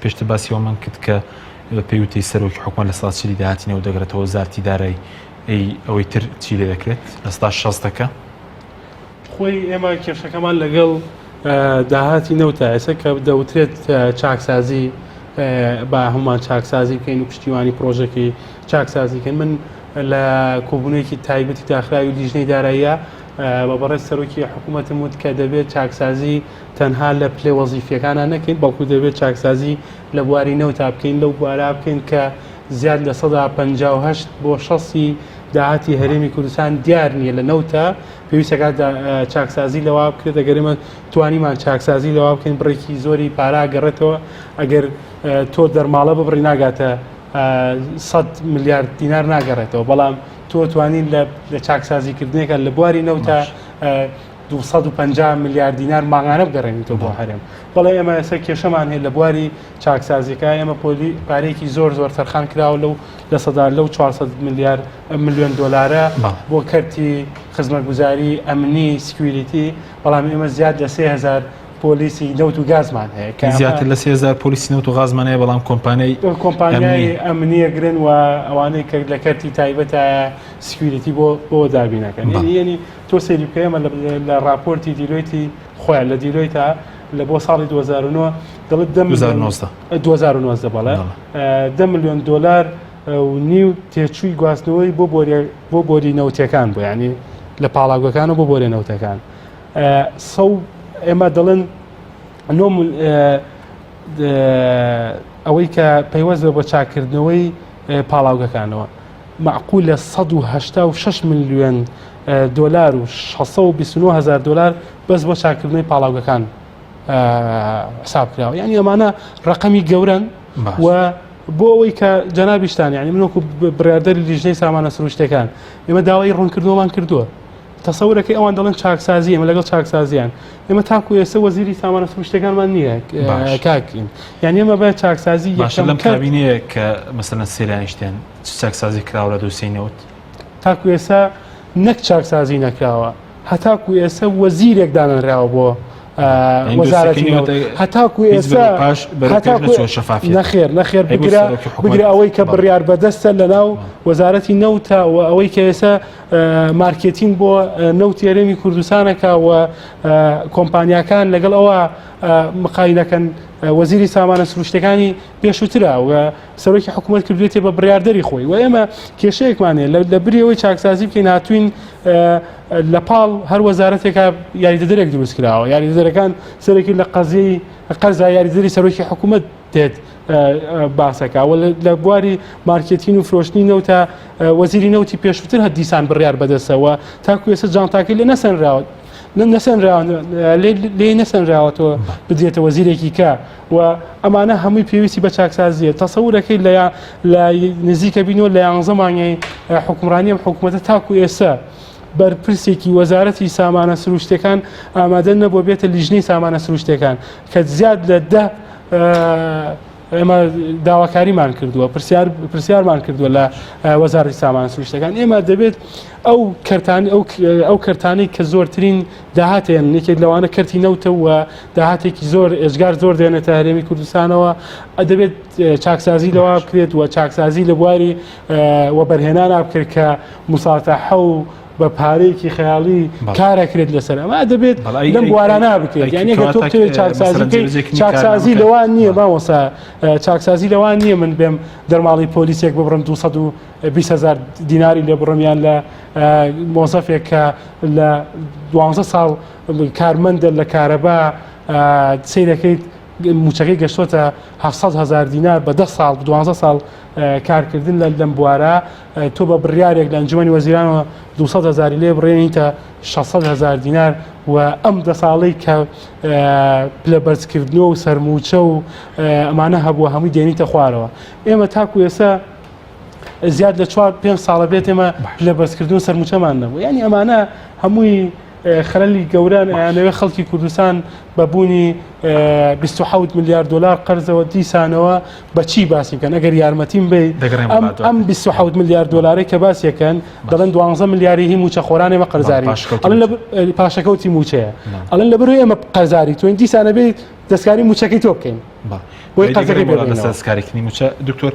پێشتر باسی ئەومان کرد کە پێوتەی سەرۆکی حکومەت لە ساڵ چلی داهاتینەوە دەگرێتەوە وەزارەتی دارایی ئەوەی تر چی لێ دەکرێت لە ستا 60%؟ خۆی ئێمە کێشەکەمان لەگەڵ داهاتی نەوتە ئێستا کە دەوترێت چاکسازی با هەمومان چاکسازی بکەین و پشتیوانی پرۆژەکەی چاکسازیکەن. من لە کۆبوونەیەکی تایبەتی داخراوی و لیژنەی داراییە بەڕێز سەرۆکی حکوومەتم وت کە دەبێت چاکسازی تەنها لە پلێ وەزیفەکانە نەکەین، بەڵکو دەبێت چاکسازی لە بواری نەوتا بکەین، لەو بوارا بکەین کە زیاد لە 58 بۆ 60 داهاتی هەرێمی کوردستان دیار نییە لە نەوتە پێویستەکە چاکسازی لەوا بکرێت. ئەگەر ئێمە توانیمان چاکسازی لەوا بکەین بڕێکی زۆری پارا گەڕێتەوە، ئەگەر تۆ دەرماڵە ببڕی ناگاتە 100 میلیارد دینار ناگەڕێتەوە، بەڵام تۆ توانین لە چاکسازیکردنێکە لە بواری نەوتە 250 میلیارد دینار ماغانە بگەڕێنیتەوە بۆ هەرێم. بەڵێ ئێمە ئێستا کێشەمان هەیە لە بواری چاکسازیەکە، ئێمە پارێکی زۆر تەرخان کراوە لە سەدا لەو 400 میلیۆن دۆلارە بۆ کەرتی خزمەتگوزاری ئەمنی سکیوریتی، بەڵام ئێمە زیاد لە 3000 پۆلیسی نەوت و گازمان هەیە، زیاتر لە 3000 پۆلیسی نەوت و غازمان هەیە، بەڵام کۆمپانیای ئەمنیە گرن و ئەوانەی کە لە کەرتی تایبەتە سکیوریتی بۆ دابینەکەن. یعنی تۆ سەیری بکە ئێمە لە راپۆرتی دیلۆیتی خۆیان لە دیلۆیتە لە بۆ ساڵی 2009 دەڵێت 2019 بەڵێ 10 میلیۆن دۆلار و نیو تێچووی گواستنەوەی بۆ بۆری نەوتەکان بوو، ینی لە پاڵاگوەکان و بۆ بۆری نەوتەکان. ئێمە دەڵێن ئەوەی کە پەیوەست بە چاکردنەوەی پاڵاوگەکانەوە معقول لە 186 میلیۆن دۆلار و 629,000 دۆلار بەس بۆ چاکردنەوەی پاڵاوگەکان حساب کراوە. یعنی ئەمانە ڕقەمی گەورن و بۆ ئەوەی کە جەنابیشتان، یعنی منوەکو بڕاردەری لیژنەی سامانە سروشتەکان ئێمە داوای ڕوونکردنەوەمان کردووە. تەسەورەکەی ئەوان دەڵێن چاکسازی، ئێمە لەگەڵ چاکسازیان ئێمە تاکو ئێستا وەزیری سامانە سروشتەکانمان نییە کاکین، یعنی ئێمە بە چاکسازی لەم کابینەیە کە مەسەلەن سێلانیشتیان چاکسازی کراوە لە دووسینەوت تاکو ئێستا نەک چاکسازی نەکراوە، هەتاکو ئێستا وەزیرێک دانەنراوە بۆ وەزارەتی هەتاکو ئێستا نەخێر بگرە ئەوەی کە بڕیار بەدەستە لەناو وەزارەتی نەوتە و ئەوەی کە ئێستا مارکێتین بۆ نەوتی هەرێمی کوردستانەکە و کۆمپانیاکان لەگەڵ ئەوە مقاینەکەن وەزیری سامانە سروشتەکانی پێشووترا و سەرۆکی حکوومەت کردوێتێ بە بڕاردەری خۆی و ئێمە کێشەیەکمانێ لە بریەوەی چاکسازی بکەین هاتوین لە پاڵ هەر وەزارەتێکە یاریدەدەرێک دروست کراوە. یاریدەدەرەکان سەرێکی لە قەزەی قەرزا یاریدەری سەرۆکی حکوومەت دێت باسەکە و لە بواری مارکێتین و فرۆشتنی نەوتە وەزیری نەوتی پێشووتر هە دیسان بڕیار بەدەستەوە تاکو ئێستا جانتاکەی لێ نەسەنراوە لێ نەسەنراوەتەوە بدرێتە وەزیرێکی کە و ئەمانە هەمووی پێویستی بە چاکسازیە. تەسەورەکەی لە نزیکە بینەوە لە 11 مانگی حکومڕانی ئەم حکوومەتە تاکو ئێستا بەرپرسێکی وەزارەتی سامانە سروشتەکان ئامادە نەبووە بێتە لیژنەی سامانە سروشتەکان کە زیاد لە 10 ئێمە داواکاریمان کردووە، پرسیارمان کردووە لە وەزارەتی سامانە سروشتەکان. ئێمە دەبێت ئەو کەرتانەی کە زۆرترین داهاتێن یەکێک لەوانە کەرتی نەوتە و داهاتێکی زۆر ئێژگار زۆر دێنێتە هەرێمی کوردستانەوە دەبێت چاکسازی لەوا بکرێت و چاکسازی لە بواری وەبەرهێنان بکرێت کە موساتەحە و بە پارەیەکی خەیاڵی کارەکرێت لەسەر ئەمە دەبێت لەم بوارانە بکرێت. یعنی کە تۆ بتوێت چاکسازی لەوان نییە مامۆستا چاکسازی لەوان نییە من بێم دەرماڵی پۆلیسێک ببڕم 220,000 دیناری لێ بڕمیان لە مۆزەفێک کە لە 12 ساڵ کارمەندە لە کارەبا سەیرەکەیت موچەکەی گەشتۆتە 700,000 دینار بە 10 ساڵ 12 ساڵ کارکردن لەم بوارە تۆ بە بڕیارێک لە ئەنجومەنی وەزیرانەوە 200,000 لێ بڕێنیتە 600,000 دینار و ئەم 10 ساڵەی کە پلە بەرزکردنەوە و سەرموچە و ئەمانە هەبووە هەمووی دێنیتە خوارەوە. ئێمە تاکو ئێستا زیاد لە 4-5 ساڵە بێت ئێمە لە بەرزکردن و سەرموچەمان نەبوو. یعنی ئەمانە هەمووی خەلەلی گەوران ئەیانەوێ خەڵکی کوردستان بەبوونی 27 میلیارد دلار قەرزەوە دیسانەوە بەچی باسی بکەن ئەگەر یارمەتیم بێ ئەم 27 میلیارد دلاری کە باسیەکەن دەڵێن 12 میلیاری هی موچە خۆران ئێمە قەرزاری پاشەکەوتی موچەیە ئەڵێن لەبەر ئێمە قەرزاری توین دیسانە بێ دەستکاری موچەکەی تۆ بکەین. بۆی قەزەکەی لەسەر سکارێکنی موچە دکتۆر